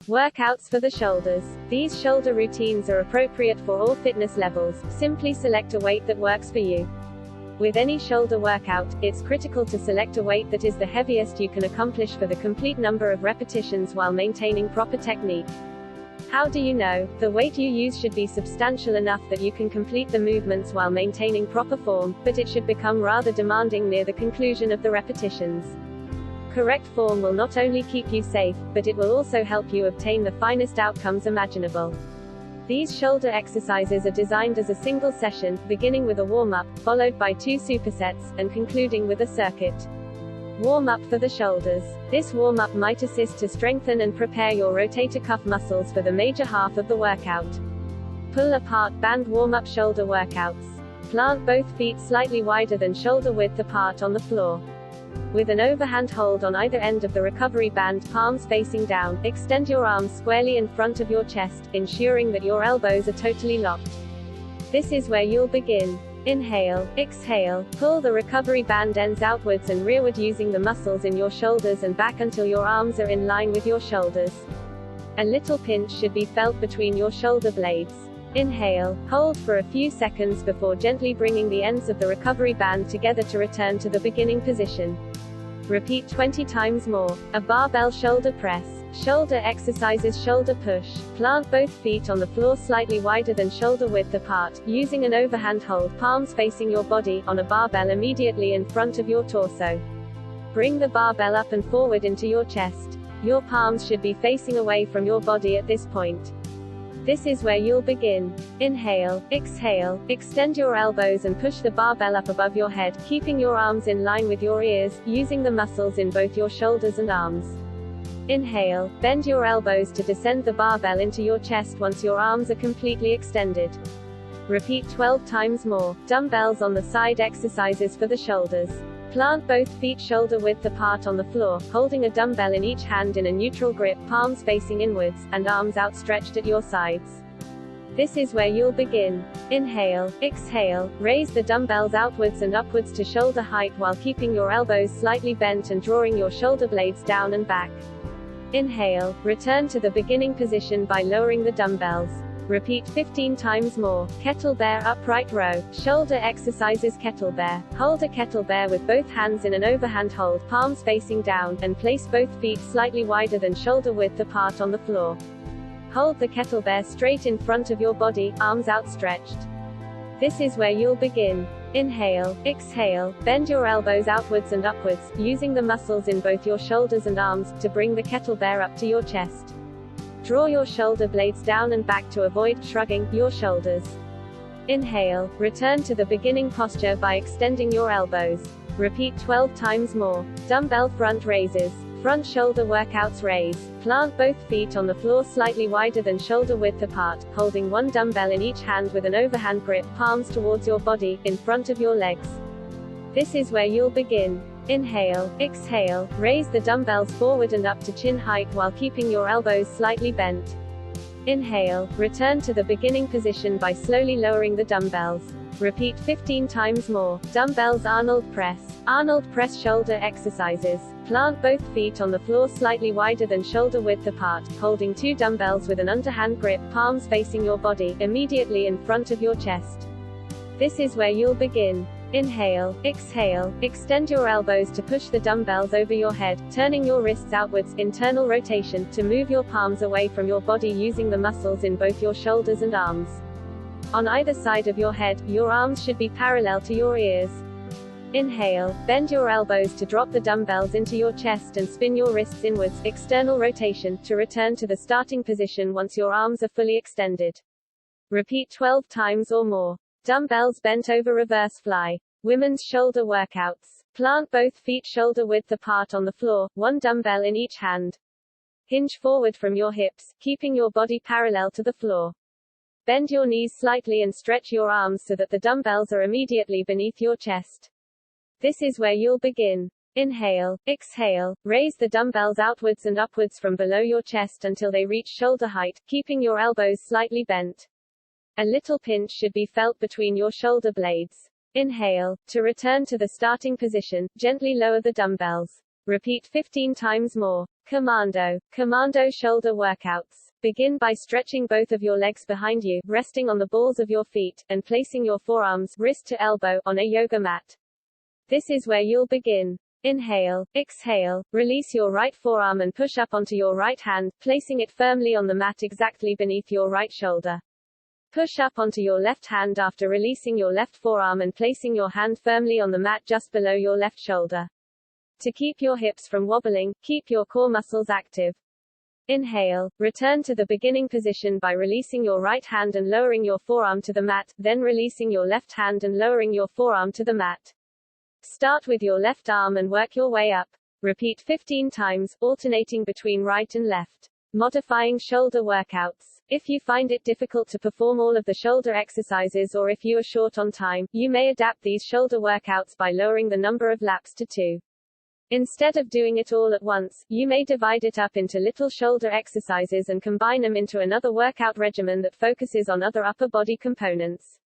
Workouts for the shoulders. These shoulder routines are appropriate for all fitness levels. Simply select a weight that works for you. With any shoulder workout, it's critical to select a weight that is the heaviest you can accomplish for the complete number of repetitions while maintaining proper technique. How do you know? The weight you use should be substantial enough that you can complete the movements while maintaining proper form, but it should become rather demanding near the conclusion of the repetitions. Correct form will not only keep you safe, but it will also help you obtain the finest outcomes imaginable. These shoulder exercises are designed as a single session, beginning with a warm-up, followed by 2 supersets, and concluding with a circuit. Warm-up for the shoulders. This warm-up might assist to strengthen and prepare your rotator cuff muscles for the major half of the workout. Pull-apart band warm-up shoulder workouts. Plant both feet slightly wider than shoulder width apart on the floor. With an overhand hold on either end of the recovery band, palms facing down, extend your arms squarely in front of your chest, ensuring that your elbows are totally locked. This is where you'll begin. Inhale, exhale, pull the recovery band ends outwards and rearward using the muscles in your shoulders and back until your arms are in line with your shoulders. A little pinch should be felt between your shoulder blades. Inhale, hold for a few seconds before gently bringing the ends of the recovery band together to return to the beginning position. Repeat 20 times more. A barbell shoulder press. Shoulder exercises. Shoulder push. Plant both feet on the floor slightly wider than shoulder width apart, using an overhand hold, palms facing your body, on a barbell immediately in front of your torso. Bring the barbell up and forward into your chest. Your palms should be facing away from your body at this point. This is where you'll begin. Inhale, exhale, extend your elbows and push the barbell up above your head, keeping your arms in line with your ears, using the muscles in both your shoulders and arms. Inhale, bend your elbows to descend the barbell into your chest once your arms are completely extended. Repeat 12 times more. Dumbbells on the side exercises for the shoulders. Plant both feet shoulder width apart on the floor, holding a dumbbell in each hand in a neutral grip, palms facing inwards, and arms outstretched at your sides. This is where you'll begin. Inhale, exhale, raise the dumbbells outwards and upwards to shoulder height while keeping your elbows slightly bent and drawing your shoulder blades down and back. Inhale, return to the beginning position by lowering the dumbbells. Repeat 15 times more. Kettlebell upright row. Shoulder exercises. Kettlebell. Hold a kettlebell with both hands in an overhand hold, palms facing down, and place both feet slightly wider than shoulder width apart on the floor. Hold the kettlebell straight in front of your body, arms outstretched. This is where you'll begin. Inhale, exhale, bend your elbows outwards and upwards, using the muscles in both your shoulders and arms, to bring the kettlebell up to your chest. Draw your shoulder blades down and back to avoid shrugging your shoulders. Inhale, return to the beginning posture by extending your elbows. Repeat 12 times more. Dumbbell front raises. Front shoulder workouts. Raise. Plant both feet on the floor slightly wider than shoulder width apart, holding one dumbbell in each hand with an overhand grip, palms towards your body, in front of your legs. This is where you'll begin. Inhale, exhale, raise the dumbbells forward and up to chin height while keeping your elbows slightly bent. Inhale, return to the beginning position by slowly lowering the dumbbells. Repeat 15 times more. Dumbbells Arnold press. Arnold press shoulder exercises. Plant both feet on the floor slightly wider than shoulder width apart, holding 2 dumbbells with an underhand grip, palms facing your body, immediately in front of your chest. This is where you'll begin. Inhale, exhale, extend your elbows to push the dumbbells over your head, turning your wrists outwards, internal rotation, to move your palms away from your body using the muscles in both your shoulders and arms. On either side of your head, your arms should be parallel to your ears. Inhale, bend your elbows to drop the dumbbells into your chest and spin your wrists inwards, external rotation, to return to the starting position once your arms are fully extended. Repeat 12 times or more. Dumbbells bent over reverse fly. Women's shoulder workouts. Plant both feet shoulder width apart on the floor, one dumbbell in each hand. Hinge forward from your hips, keeping your body parallel to the floor. Bend your knees slightly and stretch your arms so that the dumbbells are immediately beneath your chest. This is where you'll begin. Inhale, exhale, raise the dumbbells outwards and upwards from below your chest until they reach shoulder height, keeping your elbows slightly bent. A little pinch should be felt between your shoulder blades. Inhale. To return to the starting position, gently lower the dumbbells. Repeat 15 times more. Commando shoulder workouts. Begin by stretching both of your legs behind you, resting on the balls of your feet, and placing your forearms, wrist to elbow, on a yoga mat. This is where you'll begin. Inhale, exhale, release your right forearm and push up onto your right hand, placing it firmly on the mat exactly beneath your right shoulder. Push up onto your left hand after releasing your left forearm and placing your hand firmly on the mat just below your left shoulder. To keep your hips from wobbling, keep your core muscles active. Inhale, return to the beginning position by releasing your right hand and lowering your forearm to the mat, then releasing your left hand and lowering your forearm to the mat. Start with your left arm and work your way up. Repeat 15 times, alternating between right and left. Modifying shoulder workouts. If you find it difficult to perform all of the shoulder exercises or if you are short on time, you may adapt these shoulder workouts by lowering the number of laps to 2. Instead of doing it all at once, you may divide it up into little shoulder exercises and combine them into another workout regimen that focuses on other upper body components.